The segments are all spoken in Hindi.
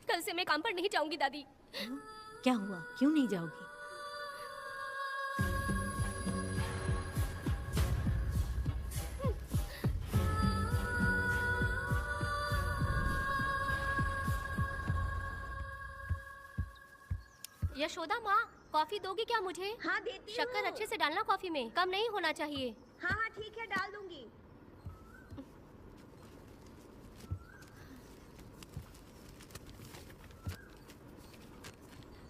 कल से मैं काम पर नहीं जाऊंगी दादी। क्या हुआ, क्यों नहीं जाओगी? यशोदा माँ, कॉफी दोगी क्या मुझे? हाँ देती हूँ। शक्कर अच्छे से डालना कॉफी में, कम नहीं होना चाहिए। हाँ हाँ ठीक है, डाल दूंगी।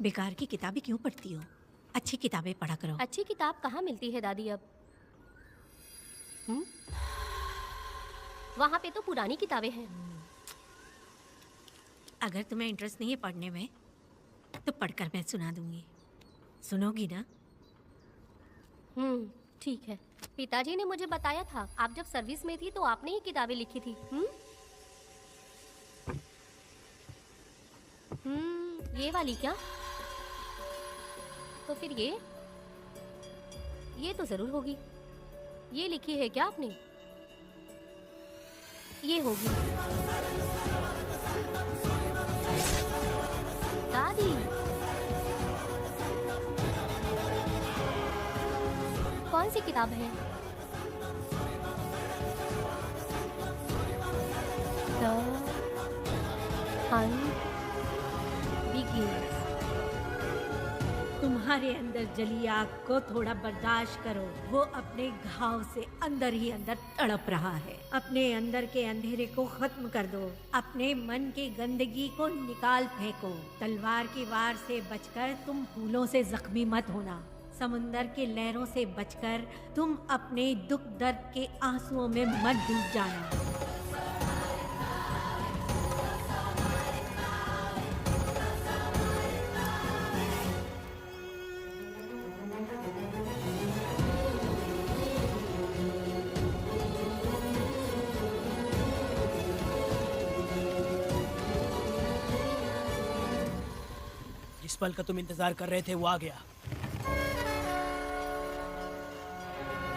बेकार की किताबें क्यों पढ़ती हो? अच्छी किताबें पढ़ा करो। अच्छी किताब कहाँ मिलती है दादी अब? वहाँ पे तो पुरानी किताबें हैं। अगर तुम्हें इंटरेस्ट नहीं है पढ़ने में तो पढ़कर मैं सुना दूंगी। सुनोगी ना? ठीक है। पिताजी ने मुझे बताया था आप जब सर्विस में थी तो आपने ही किताबें लिखी थी। ये वाली क्या? तो फिर ये तो जरूर होगी। ये लिखी है क्या आपने? ये होगी। दादी, कौन सी किताब है? The Hunt Begins। तुम्हारे अंदर जली आग को थोड़ा बर्दाश्त करो। वो अपने घाव से अंदर ही अंदर तड़प रहा है। अपने अंदर के अंधेरे को खत्म कर दो। अपने मन की गंदगी को निकाल फेंको। तलवार की वार से बचकर तुम फूलों से जख्मी मत होना। समुंदर की लहरों से बचकर तुम अपने दुख दर्द के आंसुओं में मत डूब जाना। जिस पल का तुम इंतजार कर रहे थे वो आ गया।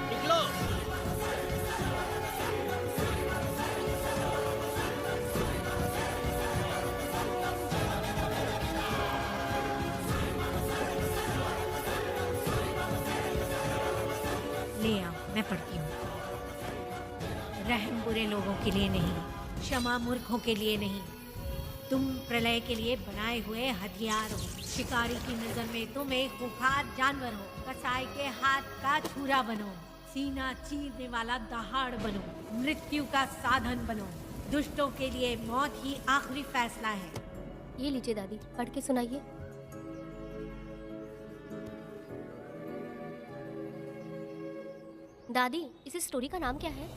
निकलो। ले आओ, मैं पढ़ती हूँ। रहम बुरे लोगों के लिए नहीं, क्षमा मूर्खों के लिए नहीं। तुम प्रलय के लिए बनाए हुए हथियार हो। शिकारी की नजर में तुम एक खूंखार जानवर हो। कसाई के हाथ का छुरा बनो। सीना चीरने वाला दहाड़ बनो। मृत्यु का साधन बनो। दुष्टों के लिए मौत ही आखिरी फैसला है। ये लीजिए दादी, पढ़ के सुनाइए। दादी, इस स्टोरी का नाम क्या है?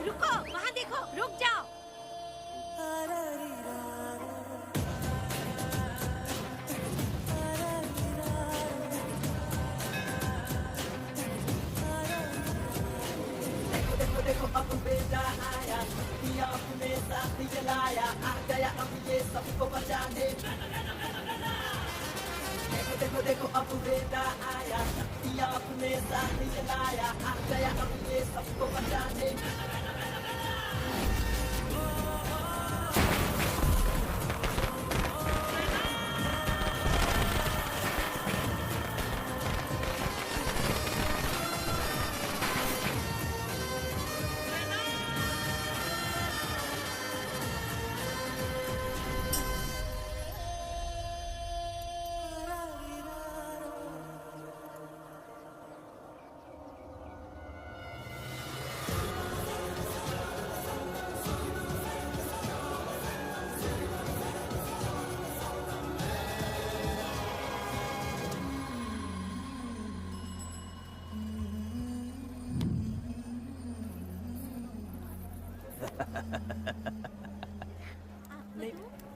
रुको, वहाँ देखो, रुक जाओ। देखो अब बेटा आया, दिया अपने साथ जलाया, आ गया अब ये सबको बचाने। देखो देखो अब बेटा आया, दिया अपने साथ जलाया, आ गया अब ये सबको बचाने।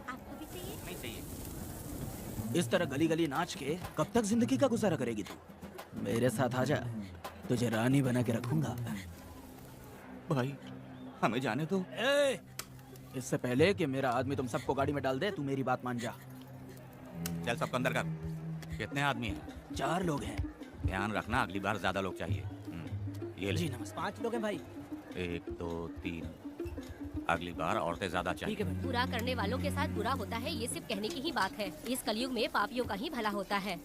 आपको भी चाहिए? नहीं चाहिए। इस तरह गली गली नाच के कब तक जिंदगी का गुजारा करेगी तू? मेरे साथ आजा, तुझे रानी बना के रखूंगा। भाई हमें जाने दो। ए, इससे पहले कि मेरा आदमी तुम सबको गाड़ी में डाल दे, तू मेरी बात मान जा। चल सबको अंदर कर। कितने आदमी हैं? 4 लोग हैं। ध्यान रखना, अगली बार ज्यादा लोग चाहिए। ये जी ले। नमस्ते। 5 लोग हैं भाई। 1 2 3। अगली बार औरतें ज्यादा चाहिए। ठीक है भाई। बुरा करने वालों के साथ बुरा होता है, ये सिर्फ कहने की ही बात है। इस कलयुग में पापियों का ही भला होता है।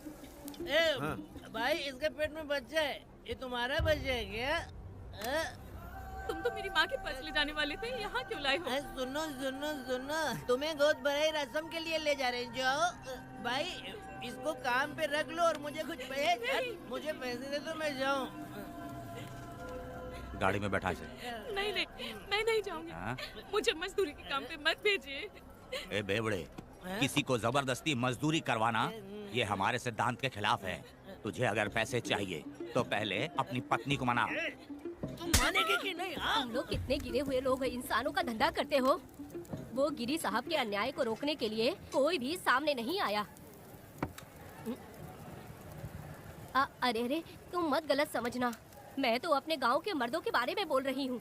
भाई इसके पेट में बच्चा है, ये तुम्हारा बच्चा है क्या? तुम तो मेरी माँ के पास ले जाने वाले थे, यहाँ क्यों लाए हो? सुनो सुनो सुनो, तुम्हें गोद भराई रस्म के लिए ले जा रहे हैं। जाओ भाई, इसको काम पे रख लो और मुझे कुछ मुझे पैसे दे दो, मैं जाऊँ। गाड़ी में बैठा इसे। नहीं नहीं, मैं नहीं जाऊंगी। हाँ? मुझे मजदूरी के काम पे मत भेजिए। ए बेवड़े, किसी को जबरदस्ती मजदूरी करवाना ये हमारे सिद्धांत के खिलाफ है। तुझे अगर पैसे चाहिए तो पहले अपनी पत्नी को मना। तुम मानेगे कि नहीं? हाँ? तुम लोग कितने गिरे हुए लोग इंसानों का धंधा करते हो। वो गिरी साहब के अन्याय को रोकने के लिए कोई भी सामने नहीं आया। अरे अरे, तुम मत गलत समझना, मैं तो अपने गांव के मर्दों के बारे में बोल रही हूँ।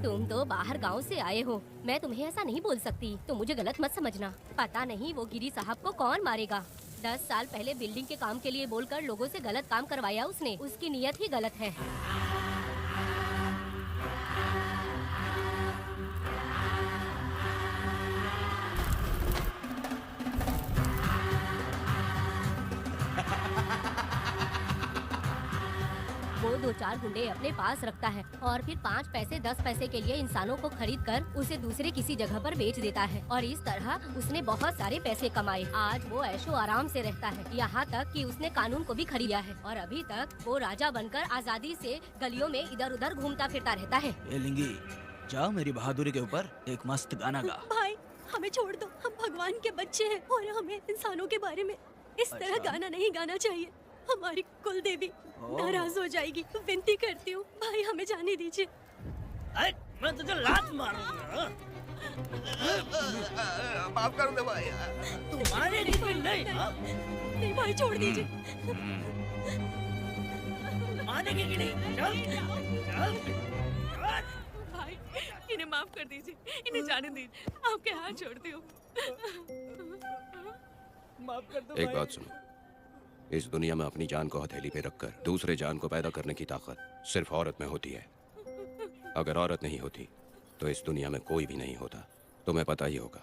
तुम तो बाहर गांव से आए हो, मैं तुम्हें ऐसा नहीं बोल सकती, तुम मुझे गलत मत समझना। पता नहीं वो गिरी साहब को कौन मारेगा। 10 साल पहले बिल्डिंग के काम के लिए बोलकर लोगों से गलत काम करवाया उसने, उसकी नीयत ही गलत है। वो 2-4 गुंडे अपने पास रखता है और फिर 5 पैसे 10 पैसे के लिए इंसानों को खरीद कर उसे दूसरे किसी जगह पर बेच देता है और इस तरह उसने बहुत सारे पैसे कमाए। आज वो ऐशो आराम से रहता है, यहाँ तक कि उसने कानून को भी खरीदा है और अभी तक वो राजा बनकर आजादी से गलियों में इधर उधर घूमता फिरता रहता है। ए लिंगी, जाओ मेरी बहादुरी के ऊपर एक मस्त गाना गा। भाई हमें छोड़ दो, हम भगवान के बच्चे हैं और हमें इंसानों के बारे में इस तरह गाना नहीं गाना चाहिए। हमारी कुल देवी नाराज हो जाएगी, विनती करती हूँ भाई हमें जाने दीजिए। मैं तुझे लात मारूंगा। माफ कर दे भाई। तुम मानेगी कि नहीं? हाँ? नहीं भाई छोड़ दीजिए। मानेगी कि नहीं? चल चल। भाई इन्हें माफ कर दीजिए, इन्हें जाने दीजिए, आपके हाथ छोड़ती हूँ। माफ कर दो एक भाई। बात सुनो, इस दुनिया में अपनी जान को हथेली पे रखकर दूसरे जान को पैदा करने की ताकत सिर्फ औरत में होती है। अगर औरत नहीं होती तो इस दुनिया में कोई भी नहीं होता। तुम्हें पता ही होगा,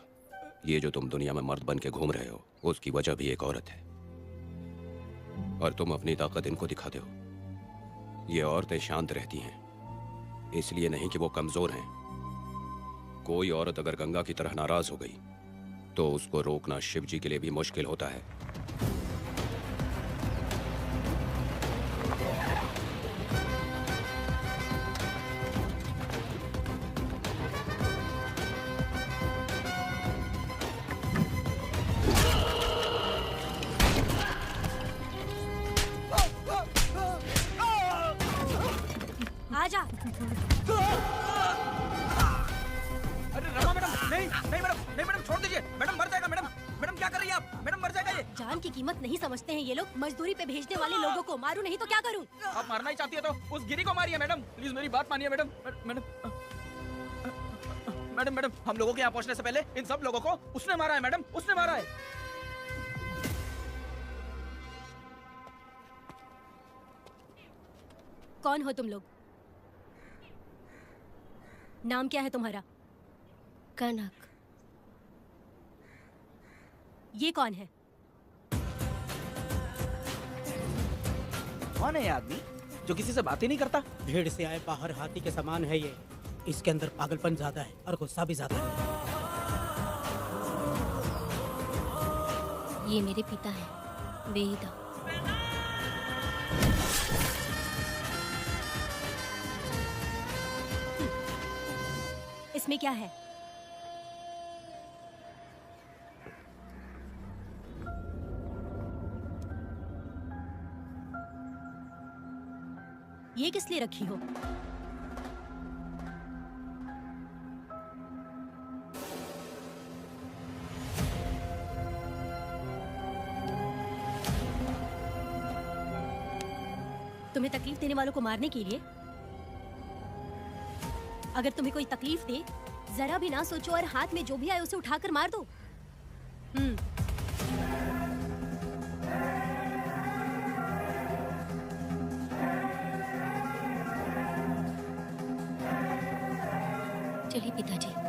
ये जो तुम दुनिया में मर्द बन के घूम रहे हो उसकी वजह भी एक औरत है और तुम अपनी ताकत इनको दिखाते हो। ये औरतें शांत रहती हैं, इसलिए नहीं कि वो कमजोर हैं। कोई औरत अगर गंगा की तरह नाराज हो गई तो उसको रोकना शिव जी के लिए भी मुश्किल होता है। आजा। अरे रमा मैडम, नहीं नहीं मैडम, नहीं मैडम, छोड़ दीजिए मैडम, मर जाएगा मैडम। मैडम क्या कर रही है आप? मैडम मर जाएगा ये। जान की कीमत नहीं समझते हैं ये लोग। मजदूरी पे भेजने वाले लोगों को मारूं नहीं तो क्या करूं? आप मारना ही चाहती है तो उस गिरी को मारिए मैडम, प्लीज मेरी बात मानिए मैडम। मैडम मैडम मैडम, हम लोगों के यहाँ पहुँचने से पहले इन सब लोगों को उसने मारा है मैडम, उसने मारा है। कौन हो तुम लोग? नाम क्या है तुम्हारा? कनक। ये कौन है? कौन है ये आदमी जो किसी से बात ही नहीं करता? भीड़ से आए बाहर हाथी के समान है ये। इसके अंदर पागलपन ज्यादा है और गुस्सा भी ज्यादा है। ये मेरे पिता हैं, वेदा। इसमें क्या है? ये किस लिए रखी हो? तुम्हें तकलीफ देने वालों को मारने के लिए? अगर तुम्हें कोई तकलीफ दे, जरा भी ना सोचो और हाथ में जो भी आए उसे उठाकर मार दो। चलिए पिताजी।